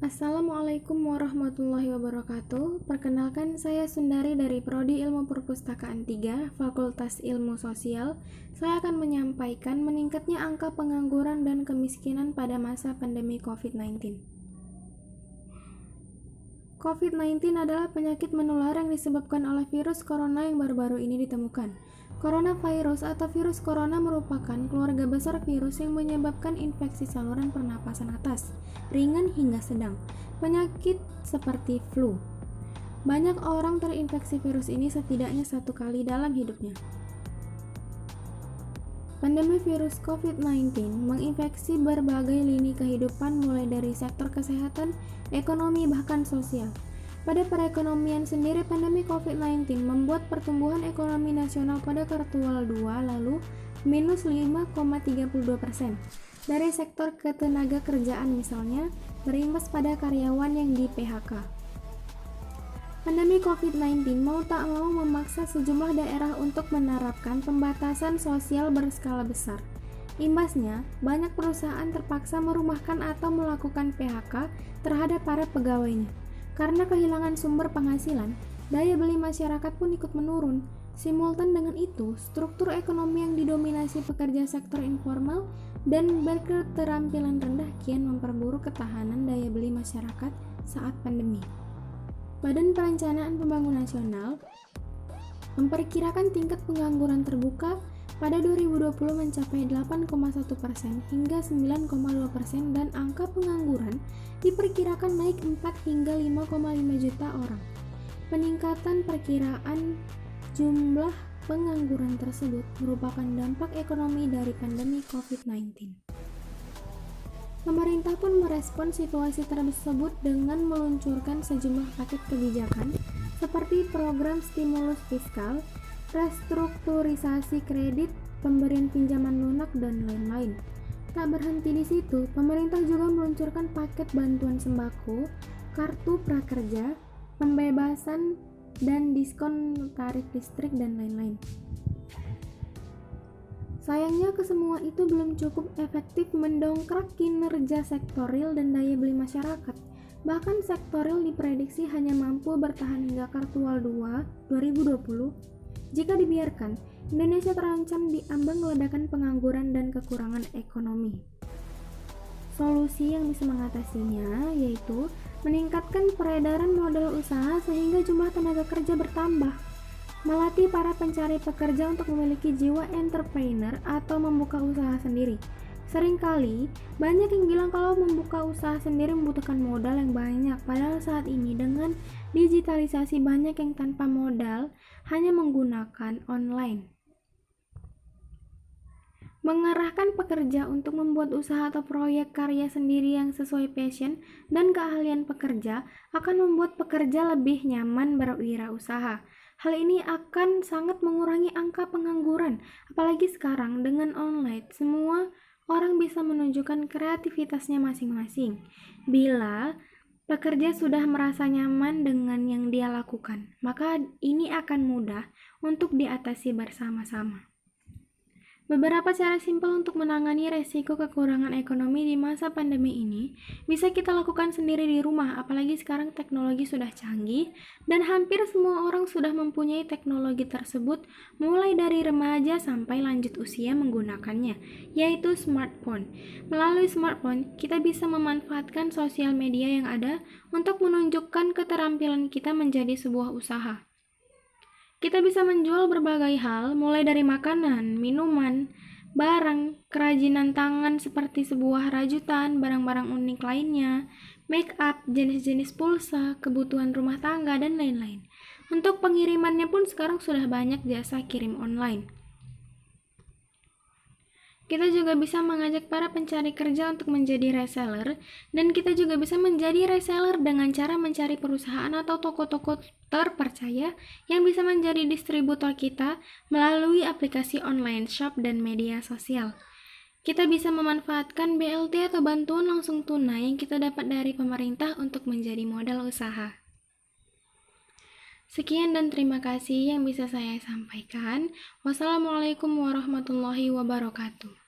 Assalamualaikum warahmatullahi wabarakatuh. Perkenalkan, saya Sundari dari Prodi Ilmu Perpustakaan 3, Fakultas Ilmu Sosial. Saya akan menyampaikan meningkatnya angka pengangguran dan kemiskinan pada masa pandemi COVID-19. COVID-19 adalah penyakit menular yang disebabkan oleh virus corona yang baru-baru ini ditemukan. Coronavirus atau virus corona merupakan keluarga besar virus yang menyebabkan infeksi saluran pernapasan atas, ringan hingga sedang, penyakit seperti flu. Banyak orang terinfeksi virus ini setidaknya satu kali dalam hidupnya. Pandemi virus COVID-19 menginfeksi berbagai lini kehidupan mulai dari sektor kesehatan, ekonomi, bahkan sosial. Pada perekonomian sendiri, pandemi COVID-19 membuat pertumbuhan ekonomi nasional pada kuartal 2 lalu minus 5,32%. Dari sektor ketenaga kerjaan misalnya, berimbas pada karyawan yang di PHK. Pandemi COVID-19 mau tak mau memaksa sejumlah daerah untuk menerapkan pembatasan sosial berskala besar. Imbasnya, banyak perusahaan terpaksa merumahkan atau melakukan PHK terhadap para pegawainya. Karena kehilangan sumber penghasilan, daya beli masyarakat pun ikut menurun. Simultan dengan itu, struktur ekonomi yang didominasi pekerja sektor informal dan berketerampilan rendah kian memperburuk ketahanan daya beli masyarakat saat pandemi. Badan Perencanaan Pembangunan Nasional memperkirakan tingkat pengangguran terbuka pada 2020 mencapai 8,1% hingga 9,2% dan angka pengangguran diperkirakan naik 4 hingga 5,5 juta orang. Peningkatan perkiraan jumlah pengangguran tersebut merupakan dampak ekonomi dari pandemi COVID-19. Pemerintah pun merespon situasi tersebut dengan meluncurkan sejumlah paket kebijakan seperti program stimulus fiskal, restrukturisasi kredit, pemberian pinjaman lunak, dan lain-lain. Tak berhenti di situ, pemerintah juga meluncurkan paket bantuan sembako, kartu prakerja, pembebasan dan diskon tarif listrik, dan lain-lain. Sayangnya kesemua itu belum cukup efektif mendongkrak kinerja sektor real dan daya beli masyarakat. Bahkan sektor real diprediksi hanya mampu bertahan hingga kuartal 2 2020. Jika dibiarkan, Indonesia terancam diambang ledakan pengangguran dan kekurangan ekonomi. Solusi yang bisa mengatasinya yaitu meningkatkan peredaran modal usaha sehingga jumlah tenaga kerja bertambah, melatih para pencari pekerja untuk memiliki jiwa entrepreneur atau membuka usaha sendiri. Seringkali, banyak yang bilang kalau membuka usaha sendiri membutuhkan modal yang banyak, padahal saat ini dengan digitalisasi banyak yang tanpa modal hanya menggunakan online. Mengarahkan pekerja untuk membuat usaha atau proyek karya sendiri yang sesuai passion dan keahlian pekerja akan membuat pekerja lebih nyaman berwirausaha. Hal ini akan sangat mengurangi angka pengangguran, apalagi sekarang dengan online, semua orang bisa menunjukkan kreativitasnya masing-masing. Bila pekerja sudah merasa nyaman dengan yang dia lakukan, maka ini akan mudah untuk diatasi bersama-sama. Beberapa cara simpel untuk menangani resiko kekurangan ekonomi di masa pandemi ini bisa kita lakukan sendiri di rumah, apalagi sekarang teknologi sudah canggih dan hampir semua orang sudah mempunyai teknologi tersebut, mulai dari remaja sampai lanjut usia menggunakannya, yaitu smartphone. Melalui smartphone, kita bisa memanfaatkan sosial media yang ada untuk menunjukkan keterampilan kita menjadi sebuah usaha. Kita bisa menjual berbagai hal, mulai dari makanan, minuman, barang, kerajinan tangan seperti sebuah rajutan, barang-barang unik lainnya, make up, jenis-jenis pulsa, kebutuhan rumah tangga, dan lain-lain. Untuk pengirimannya pun sekarang sudah banyak jasa kirim online. Kita juga bisa mengajak para pencari kerja untuk menjadi reseller, dan kita juga bisa menjadi reseller dengan cara mencari perusahaan atau toko-toko terpercaya yang bisa menjadi distributor kita melalui aplikasi online shop dan media sosial. Kita bisa memanfaatkan BLT atau bantuan langsung tunai yang kita dapat dari pemerintah untuk menjadi modal usaha. Sekian dan terima kasih yang bisa saya sampaikan. Wassalamualaikum warahmatullahi wabarakatuh.